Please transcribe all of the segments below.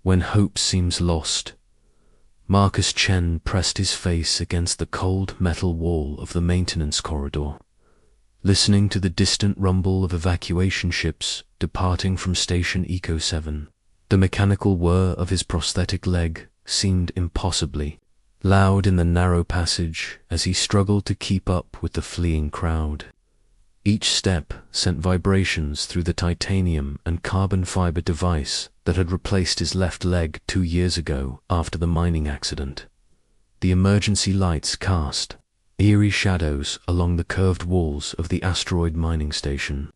When hope seems lost, Marcus Chen pressed his face against the cold metal wall of the maintenance corridor, listening to the distant rumble of evacuation ships departing from Station Eco 7. The mechanical whir of his prosthetic leg seemed impossibly loud in the narrow passage as he struggled to keep up with the fleeing crowd. Each step sent vibrations through the titanium and carbon fiber device that had replaced his left leg 2 years ago after the mining accident. The emergency lights cast eerie shadows along the curved walls of the asteroid mining station.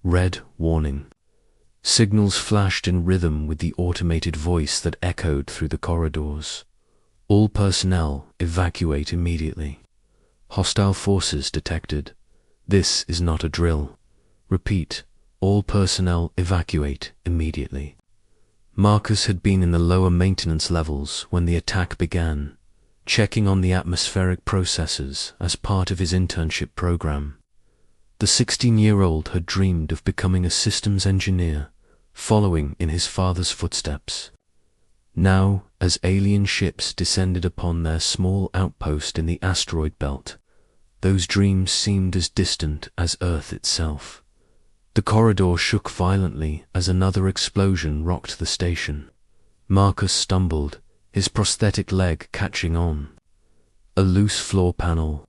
Red warning. Signals flashed in rhythm with the automated voice that echoed through the corridors. All personnel evacuate immediately. Hostile forces detected. This is not a drill. Repeat, all personnel evacuate immediately. Marcus had been in the lower maintenance levels when the attack began, checking on the atmospheric processes as part of his internship program. The 16-year-old had dreamed of becoming a systems engineer, following in his father's footsteps. Now, as alien ships descended upon their small outpost in the asteroid belt, those dreams seemed as distant as Earth itself. The corridor shook violently as another explosion rocked the station. Marcus stumbled, his prosthetic leg catching on. A loose floor panel.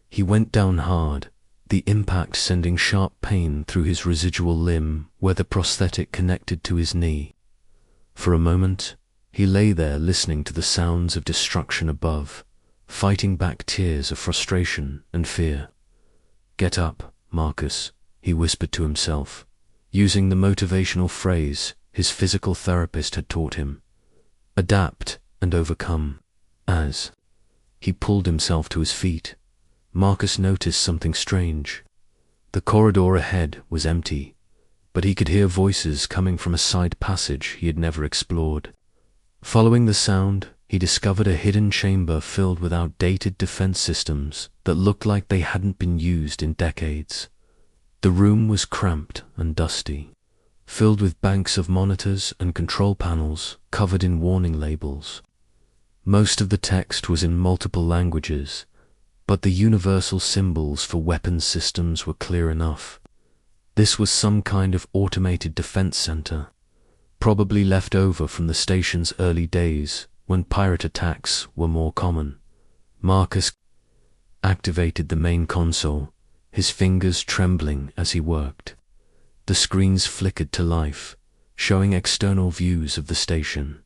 He went down hard, the impact sending sharp pain through his residual limb where the prosthetic connected to his knee. For a moment, he lay there listening to the sounds of destruction above, fighting back tears of frustration and fear. "Get up, Marcus," he whispered to himself, using the motivational phrase his physical therapist had taught him. "Adapt and overcome." As he pulled himself to his feet, Marcus noticed something strange. The corridor ahead was empty, but he could hear voices coming from a side passage he had never explored. Following the sound, he discovered a hidden chamber filled with outdated defense systems that looked like they hadn't been used in decades. The room was cramped and dusty, filled with banks of monitors and control panels covered in warning labels. Most of the text was in multiple languages, but the universal symbols for weapons systems were clear enough. This was some kind of automated defense center, probably left over from the station's early days when pirate attacks were more common. Marcus activated the main console, his fingers trembling as he worked. The screens flickered to life, showing external views of the station.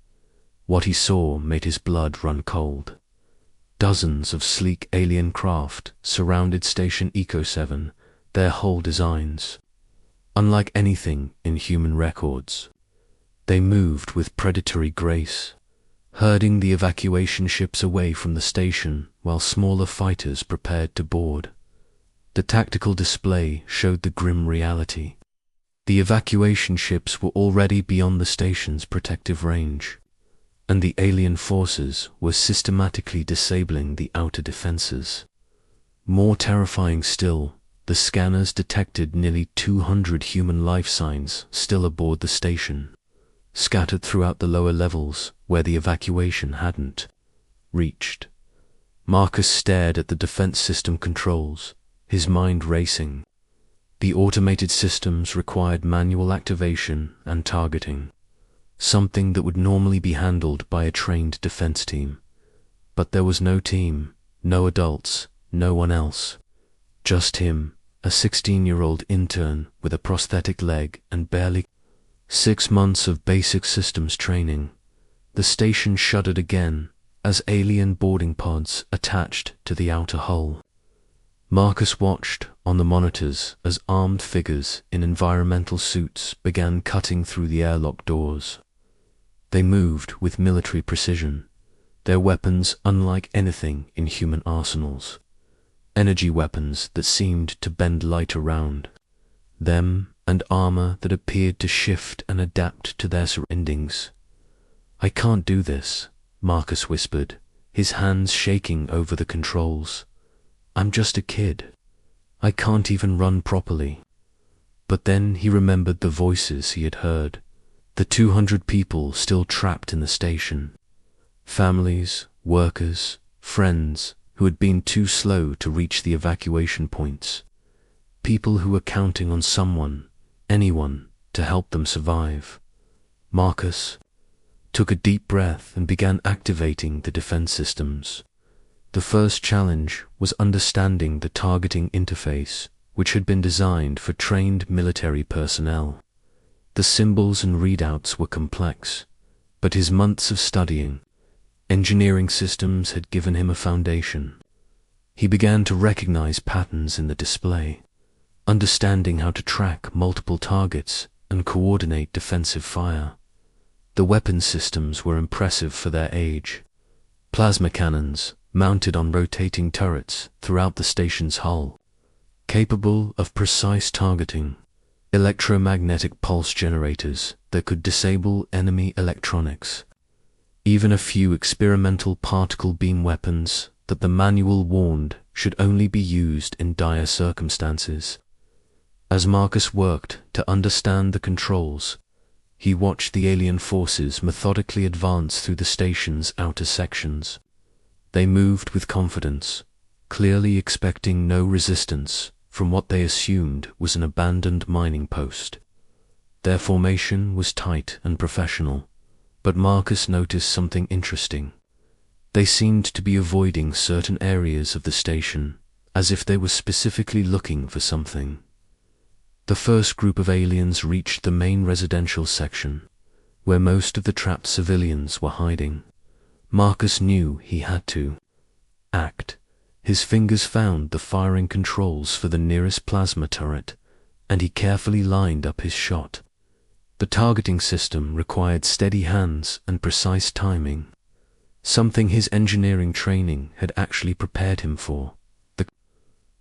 What he saw made his blood run cold. Dozens of sleek alien craft surrounded Station Eco 7, their hull designs unlike anything in human records. They moved with predatory grace, herding the evacuation ships away from the station while smaller fighters prepared to board. The tactical display showed the grim reality. The evacuation ships were already beyond the station's protective range, and the alien forces were systematically disabling the outer defenses. More terrifying still, the scanners detected nearly 200 human life signs still aboard the station, scattered throughout the lower levels where the evacuation hadn't reached. Marcus stared at the defense system controls, his mind racing. The automated systems required manual activation and targeting, something that would normally be handled by a trained defense team. But there was no team, no adults, no one else. Just him, a 16-year-old intern with a prosthetic leg and barely 6 months of basic systems training. The station shuddered again as alien boarding pods attached to the outer hull. Marcus watched on the monitors as armed figures in environmental suits began cutting through the airlock doors. They moved with military precision, their weapons unlike anything in human arsenals. Energy weapons that seemed to bend light around them and armor that appeared to shift and adapt to their surroundings. "I can't do this," Marcus whispered, his hands shaking over the controls. "I'm just a kid. I can't even run properly." But then he remembered the voices he had heard, The 200 people still trapped in the station. Families, workers, friends who had been too slow to reach the evacuation points. People who were counting on someone, anyone, to help them survive. Marcus took a deep breath and began activating the defense systems. The first challenge was understanding the targeting interface, which had been designed for trained military personnel. The symbols and readouts were complex, but his months of studying engineering systems had given him a foundation. He began to recognize patterns in the display, understanding how to track multiple targets and coordinate defensive fire. The weapon systems were impressive for their age. Plasma cannons mounted on rotating turrets throughout the station's hull, capable of precise targeting. Electromagnetic pulse generators that could disable enemy electronics. Even a few experimental particle beam weapons that the manual warned should only be used in dire circumstances. As Marcus worked to understand the controls, he watched the alien forces methodically advance through the station's outer sections. They moved with confidence, clearly expecting no resistance from what they assumed was an abandoned mining post. Their formation was tight and professional, but Marcus noticed something interesting. They seemed to be avoiding certain areas of the station, as if they were specifically looking for something. The first group of aliens reached the main residential section, where most of the trapped civilians were hiding. Marcus knew he had to act. His fingers found the firing controls for the nearest plasma turret, and he carefully lined up his shot. The targeting system required steady hands and precise timing, something his engineering training had actually prepared him for. The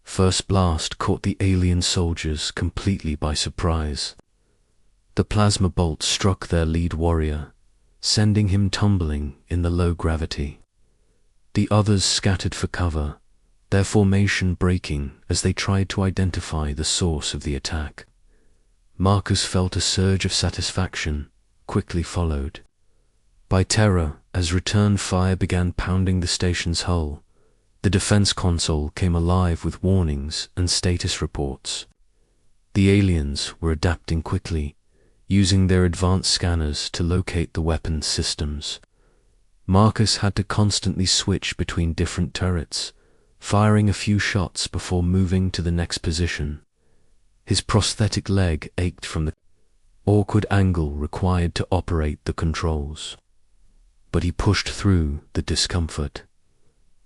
first blast caught the alien soldiers completely by surprise. The plasma bolt struck their lead warrior, sending him tumbling in the low gravity. The others scattered for cover, their formation breaking as they tried to identify the source of the attack. Marcus felt a surge of satisfaction, quickly followed by terror as return fire began pounding the station's hull. The defense console came alive with warnings and status reports. The aliens were adapting quickly, using their advanced scanners to locate the weapons systems. Marcus had to constantly switch between different turrets, firing a few shots before moving to the next position. His prosthetic leg ached from the awkward angle required to operate the controls. But he pushed through the discomfort.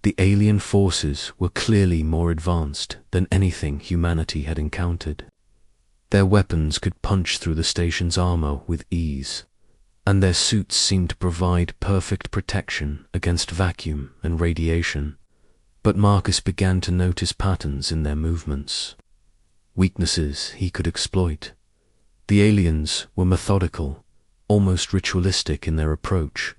The alien forces were clearly more advanced than anything humanity had encountered. Their weapons could punch through the station's armor with ease, and their suits seemed to provide perfect protection against vacuum and radiation. But Marcus began to notice patterns in their movements, weaknesses he could exploit. The aliens were methodical, almost ritualistic in their approach.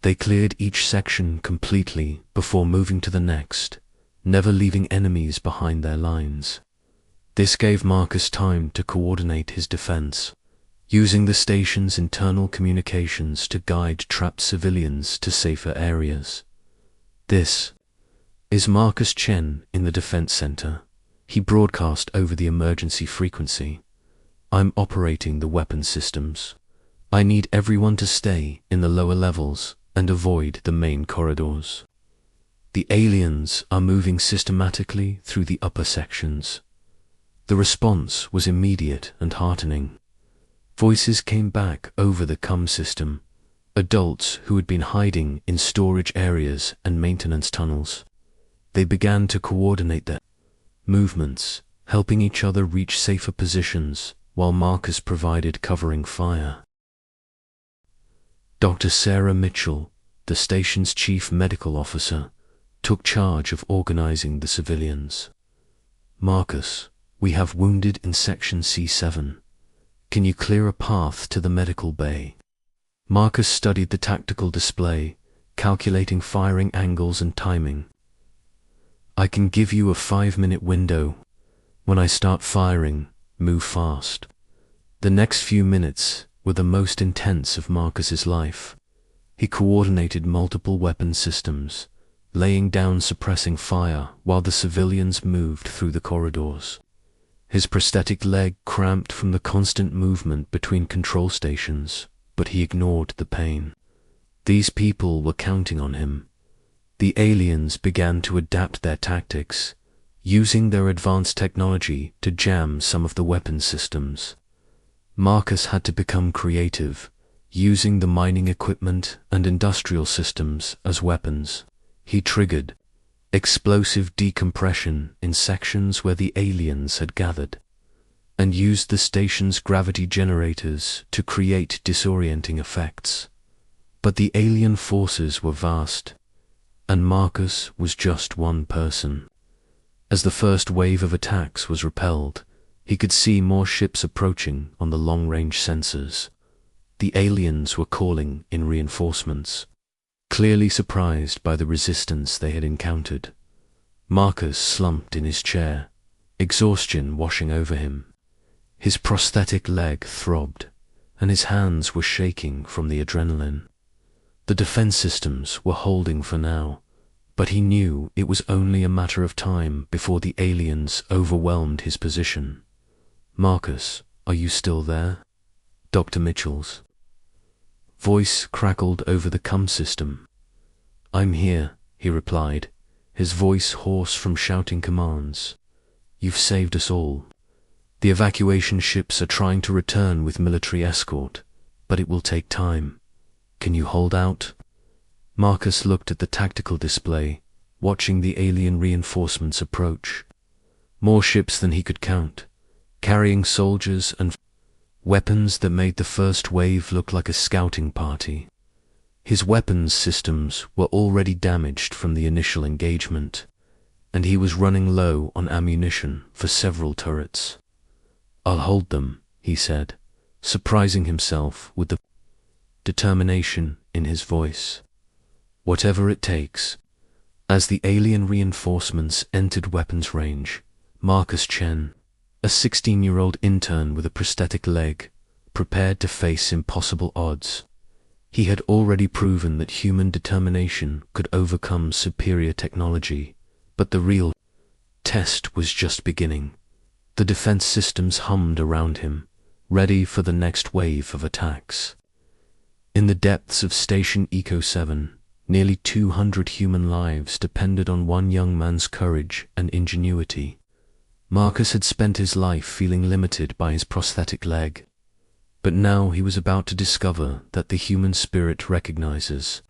They cleared each section completely before moving to the next, never leaving enemies behind their lines. This gave Marcus time to coordinate his defense, using the station's internal communications to guide trapped civilians to safer areas. This is Marcus Chen in the defense center. He broadcast over the emergency frequency. I'm operating the weapon systems. I need everyone to stay in the lower levels and avoid the main corridors. The aliens are moving systematically through the upper sections. The response was immediate and heartening. Voices came back over the comm system, adults who had been hiding in storage areas and maintenance tunnels. They began to coordinate their movements, helping each other reach safer positions while Marcus provided covering fire. Dr. Sarah Mitchell, the station's chief medical officer, took charge of organizing the civilians. Marcus, we have wounded in section C7. Can you clear a path to the medical bay? Marcus studied the tactical display, calculating firing angles and timing. I can give you a 5-minute window. When I start firing, move fast. The next few minutes were the most intense of Marcus's life. He coordinated multiple weapon systems, laying down suppressing fire while the civilians moved through the corridors. His prosthetic leg cramped from the constant movement between control stations, but he ignored the pain. These people were counting on him. The aliens began to adapt their tactics, using their advanced technology to jam some of the weapon systems. Marcus had to become creative, using the mining equipment and industrial systems as weapons. He triggered explosive decompression in sections where the aliens had gathered, and used the station's gravity generators to create disorienting effects. But the alien forces were vast, and Marcus was just one person. As the first wave of attacks was repelled, he could see more ships approaching on the long-range sensors. The aliens were calling in reinforcements, clearly surprised by the resistance they had encountered. Marcus slumped in his chair, exhaustion washing over him. His prosthetic leg throbbed, and his hands were shaking from the adrenaline. The defense systems were holding for now, but he knew it was only a matter of time before the aliens overwhelmed his position. "Marcus, are you still there?" Dr. Mitchell's voice crackled over the comm system. "I'm here," he replied, his voice hoarse from shouting commands. "You've saved us all. The evacuation ships are trying to return with military escort, but it will take time. Can you hold out?" Marcus looked at the tactical display, watching the alien reinforcements approach. More ships than he could count, carrying soldiers and weapons that made the first wave look like a scouting party. His weapons systems were already damaged from the initial engagement, and he was running low on ammunition for several turrets. "I'll hold them," he said, surprising himself with the determination in his voice. "Whatever it takes." As the alien reinforcements entered weapons range, Marcus Chen, a 16-year-old intern with a prosthetic leg, prepared to face impossible odds. He had already proven that human determination could overcome superior technology, but the real test was just beginning. The defense systems hummed around him, ready for the next wave of attacks. In the depths of Station Eco 7, nearly 200 human lives depended on one young man's courage and ingenuity. Marcus had spent his life feeling limited by his prosthetic leg, but now he was about to discover that the human spirit recognizes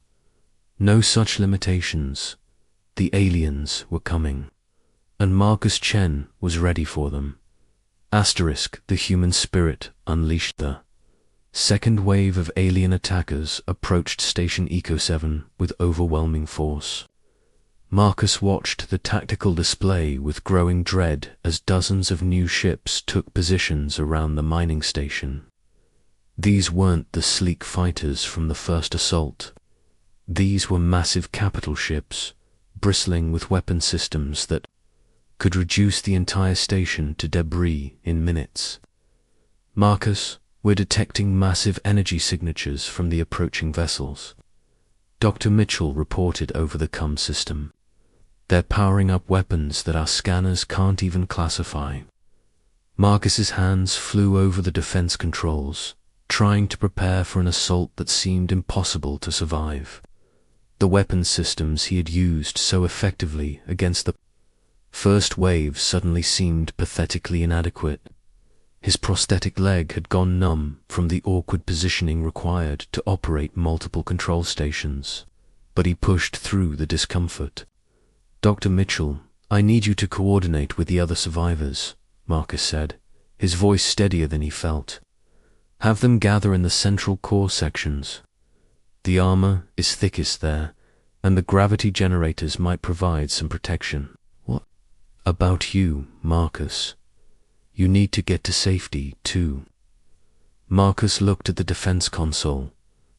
no such limitations. The aliens were coming, and Marcus Chen was ready for them. The human spirit unleashed. The second wave of alien attackers approached Station Eco 7 with overwhelming force. Marcus watched the tactical display with growing dread as dozens of new ships took positions around the mining station. These weren't the sleek fighters from the first assault. These were massive capital ships, bristling with weapon systems that could reduce the entire station to debris in minutes. "Marcus, we're detecting massive energy signatures from the approaching vessels," Dr. Mitchell reported over the comm system. "They're powering up weapons that our scanners can't even classify." Marcus's hands flew over the defense controls, trying to prepare for an assault that seemed impossible to survive. The weapon systems he had used so effectively against the first wave suddenly seemed pathetically inadequate. His prosthetic leg had gone numb from the awkward positioning required to operate multiple control stations, but he pushed through the discomfort. "Dr. Mitchell, I need you to coordinate with the other survivors," Marcus said, his voice steadier than he felt. "Have them gather in the central core sections. The armor is thickest there, and the gravity generators might provide some protection." "What about you, Marcus? You need to get to safety, too." Marcus looked at the defense console,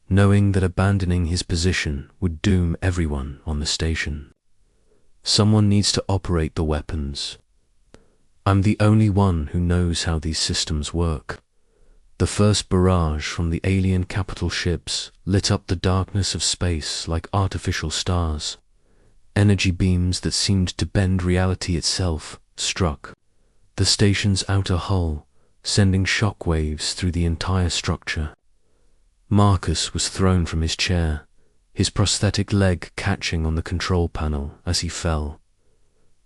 knowing that abandoning his position would doom everyone on the station. "Someone needs to operate the weapons. I'm the only one who knows how these systems work." The first barrage from the alien capital ships lit up the darkness of space like artificial stars. Energy beams that seemed to bend reality itself struck the station's outer hull, sending shock waves through the entire structure. Marcus was thrown from his chair, his prosthetic leg catching on the control panel as he fell.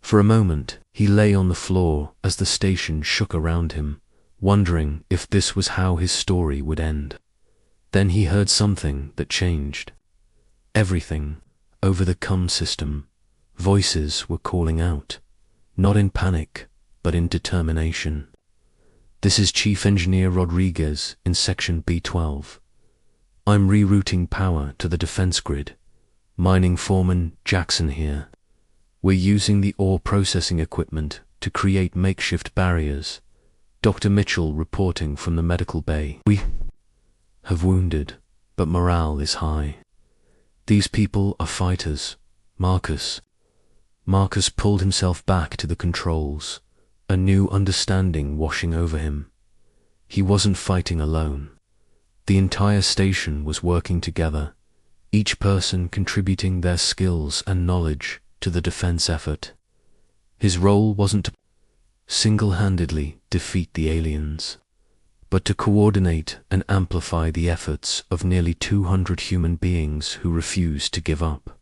For a moment, he lay on the floor as the station shook around him, wondering if this was how his story would end. Then he heard something that changed. Everything, over the comm system, voices were calling out, not in panic, but in determination. "This is Chief Engineer Rodriguez in Section B12. I'm rerouting power to the defense grid. Mining Foreman Jackson here. We're using the ore processing equipment to create makeshift barriers." Dr. Mitchell reporting from the medical bay. "We have wounded, but morale is high. These people are fighters, Marcus." Marcus pulled himself back to the controls, a new understanding washing over him. He wasn't fighting alone. The entire station was working together, each person contributing their skills and knowledge to the defense effort. His role wasn't to single-handedly defeat the aliens, but to coordinate and amplify the efforts of nearly 200 human beings who refused to give up.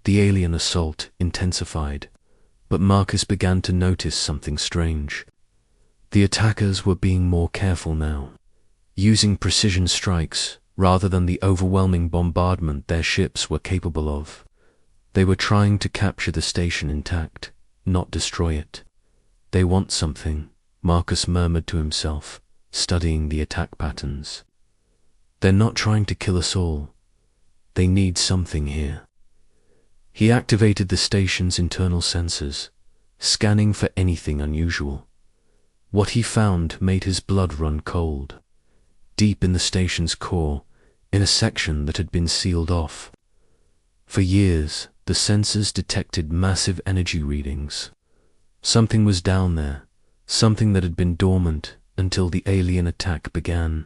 The alien assault intensified, but Marcus began to notice something strange. The attackers were being more careful now, using precision strikes rather than the overwhelming bombardment their ships were capable of. They were trying to capture the station intact, not destroy it. "They want something," Marcus murmured to himself, studying the attack patterns. "They're not trying to kill us all. They need something here." He activated the station's internal sensors, scanning for anything unusual. What he found made his blood run cold. Deep in the station's core, in a section that had been sealed off. For years, the sensors detected massive energy readings. Something was down there, something that had been dormant until the alien attack began.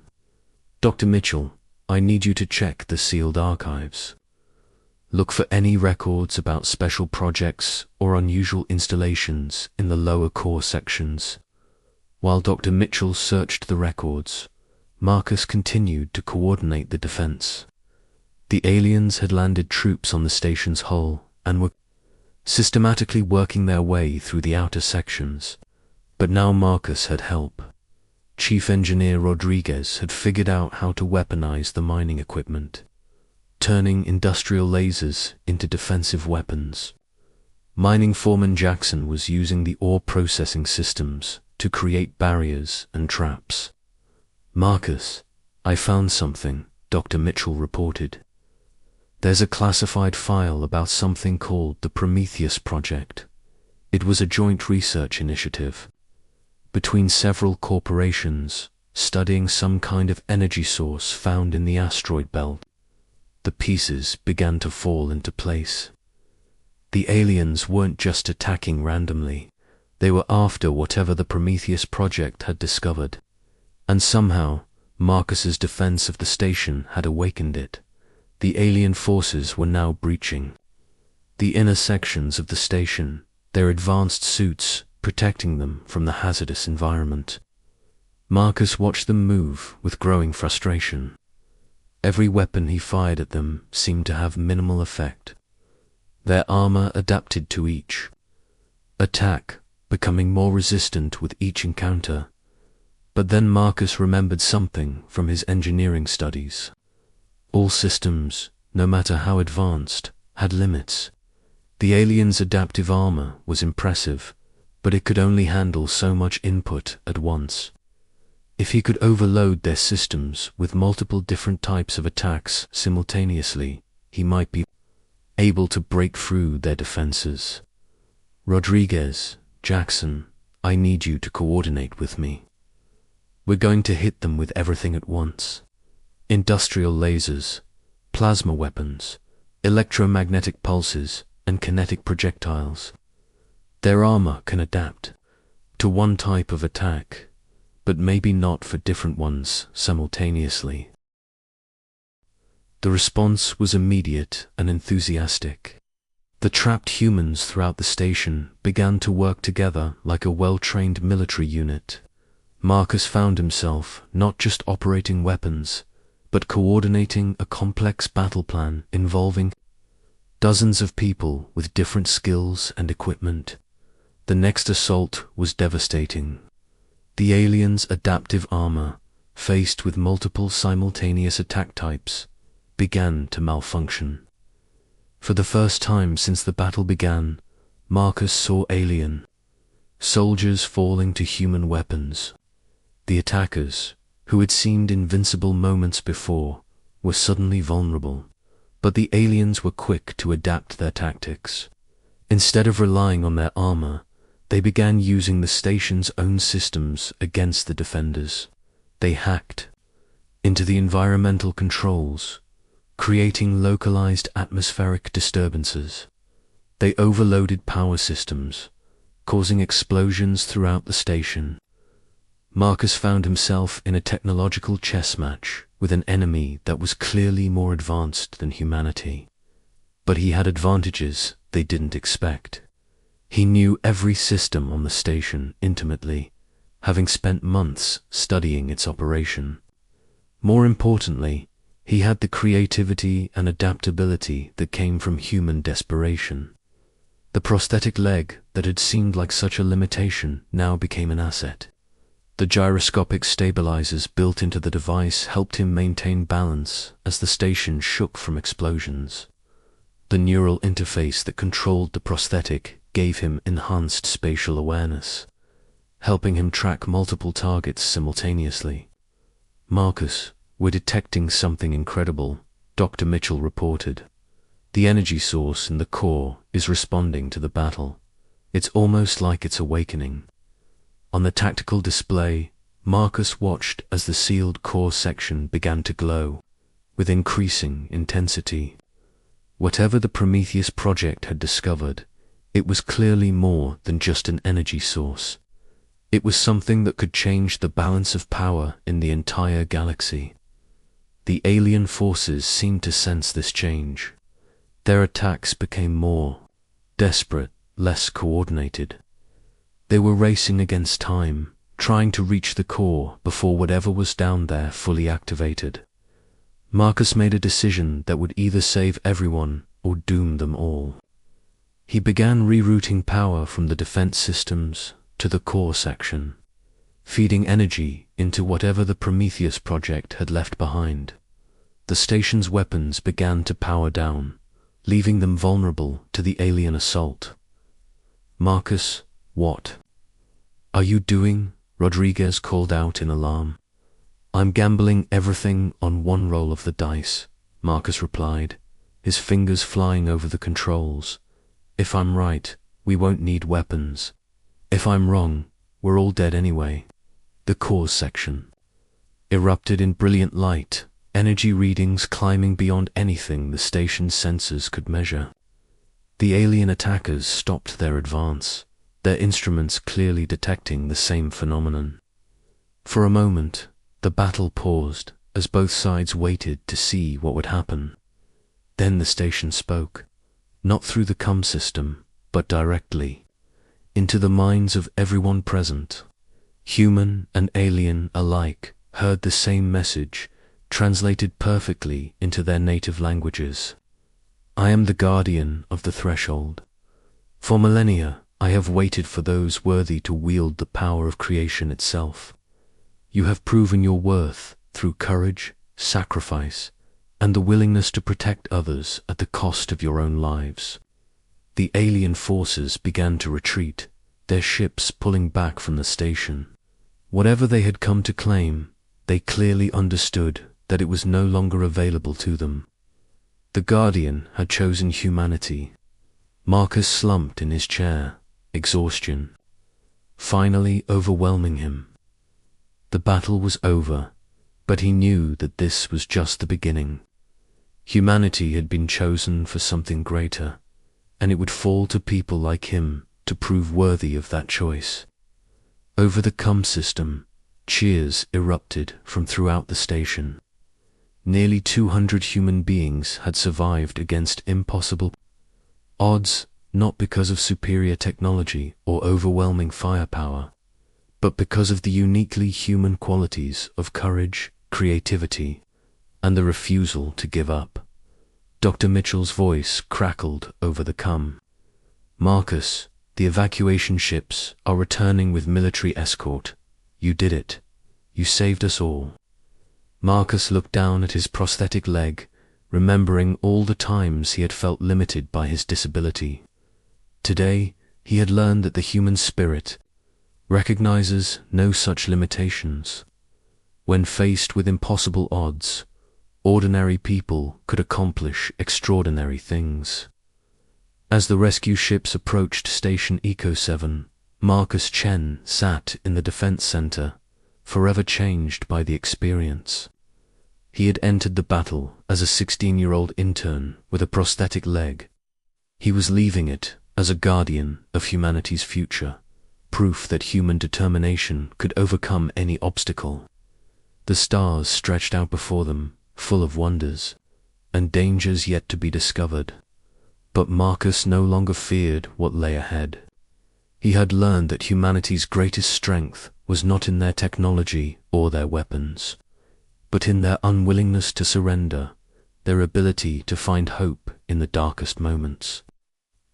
"Dr. Mitchell, I need you to check the sealed archives. Look for any records about special projects or unusual installations in the lower core sections." While Dr. Mitchell searched the records, Marcus continued to coordinate the defense. The aliens had landed troops on the station's hull and were systematically working their way through the outer sections. But now Marcus had help. Chief Engineer Rodriguez had figured out how to weaponize the mining equipment, turning industrial lasers into defensive weapons. Mining Foreman Jackson was using the ore processing systems to create barriers and traps. "Marcus, I found something," Dr. Mitchell reported. "There's a classified file about something called the Prometheus Project. It was a joint research initiative between several corporations studying some kind of energy source found in the asteroid belt." The pieces began to fall into place. The aliens weren't just attacking randomly. They were after whatever the Prometheus Project had discovered. And somehow, Marcus's defense of the station had awakened it. The alien forces were now breaching the inner sections of the station, their advanced suits protecting them from the hazardous environment. Marcus watched them move with growing frustration. Every weapon he fired at them seemed to have minimal effect. Their armor adapted to each attack, becoming more resistant with each encounter. But then Marcus remembered something from his engineering studies. All systems, no matter how advanced, had limits. The aliens' adaptive armor was impressive, but it could only handle so much input at once. If he could overload their systems with multiple different types of attacks simultaneously, he might be able to break through their defenses. "Rodriguez, Jackson, I need you to coordinate with me. We're going to hit them with everything at once. Industrial lasers, plasma weapons, electromagnetic pulses, and kinetic projectiles. Their armor can adapt to one type of attack, but maybe not for different ones simultaneously. The response was immediate and enthusiastic. The trapped humans throughout the station began to work together like a well-trained military unit. Marcus found himself not just operating weapons, but coordinating a complex battle plan involving dozens of people with different skills and equipment. The next assault was devastating. The aliens' adaptive armor, faced with multiple simultaneous attack types, began to malfunction. For the first time since the battle began, Marcus saw alien soldiers falling to human weapons. The attackers, who had seemed invincible moments before, were suddenly vulnerable, but the aliens were quick to adapt their tactics. Instead of relying on their armor, they began using the station's own systems against the defenders. They hacked into the environmental controls, creating localized atmospheric disturbances. They overloaded power systems, causing explosions throughout the station. Marcus found himself in a technological chess match with an enemy that was clearly more advanced than humanity. But he had advantages they didn't expect. He knew every system on the station intimately, having spent months studying its operation. More importantly, he had the creativity and adaptability that came from human desperation. The prosthetic leg that had seemed like such a limitation now became an asset. The gyroscopic stabilizers built into the device helped him maintain balance as the station shook from explosions. The neural interface that controlled the prosthetic gave him enhanced spatial awareness, helping him track multiple targets simultaneously. "Marcus, we're detecting something incredible," Dr. Mitchell reported. "The energy source in the core is responding to the battle. It's almost like it's awakening." On the tactical display, Marcus watched as the sealed core section began to glow, with increasing intensity. Whatever the Prometheus project had discovered, it was clearly more than just an energy source. It was something that could change the balance of power in the entire galaxy. The alien forces seemed to sense this change. Their attacks became more desperate, less coordinated. They were racing against time, trying to reach the core before whatever was down there fully activated. Marcus made a decision that would either save everyone or doom them all. He began rerouting power from the defense systems to the core section, feeding energy into whatever the Prometheus project had left behind. The station's weapons began to power down, leaving them vulnerable to the alien assault. "Marcus, what are you doing?" Rodriguez called out in alarm. "I'm gambling everything on one roll of the dice," Marcus replied, his fingers flying over the controls. "If I'm right, we won't need weapons. If I'm wrong, we're all dead anyway." The core section erupted in brilliant light, energy readings climbing beyond anything the station's sensors could measure. The alien attackers stopped their advance, their instruments clearly detecting the same phenomenon. For a moment, the battle paused as both sides waited to see what would happen. Then the station spoke, not through the comm system, but directly, into the minds of everyone present. Human and alien alike heard the same message, translated perfectly into their native languages. "I am the guardian of the threshold. For millennia, I have waited for those worthy to wield the power of creation itself. You have proven your worth through courage, sacrifice, and the willingness to protect others at the cost of your own lives." The alien forces began to retreat, their ships pulling back from the station. Whatever they had come to claim, they clearly understood that it was no longer available to them. The Guardian had chosen humanity. Marcus slumped in his chair, exhaustion finally overwhelming him. The battle was over, but he knew that this was just the beginning. Humanity had been chosen for something greater, and it would fall to people like him to prove worthy of that choice. Over the comm system, Cheers erupted from throughout the station. Nearly 200 human beings had survived against impossible odds, not because of superior technology or overwhelming firepower, but because of the uniquely human qualities of courage, creativity, and the refusal to give up. Dr. Mitchell's voice crackled over the cum. Marcus, the evacuation ships are returning with military escort. You did it. You saved us all. Marcus looked down at his prosthetic leg, remembering all the times he had felt limited by his disability. Today, he had learned that the human spirit recognizes no such limitations. When faced with impossible odds, ordinary people could accomplish extraordinary things. As the rescue ships approached Station Eco 7, Marcus Chen sat in the defense center, forever changed by the experience. He had entered the battle as a 16-year-old intern with a prosthetic leg. He was leaving it as a guardian of humanity's future, proof that human determination could overcome any obstacle. The stars stretched out before them, full of wonders and dangers yet to be discovered. But Marcus no longer feared what lay ahead. He had learned that humanity's greatest strength was not in their technology or their weapons, but in their unwillingness to surrender, their ability to find hope in the darkest moments,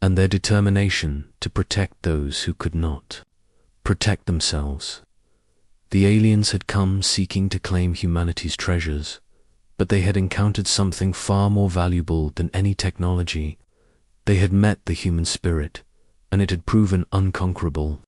and their determination to protect those who could not protect themselves. The aliens had come seeking to claim humanity's treasures, but they had encountered something far more valuable than any technology. They had met the human spirit, and it had proven unconquerable.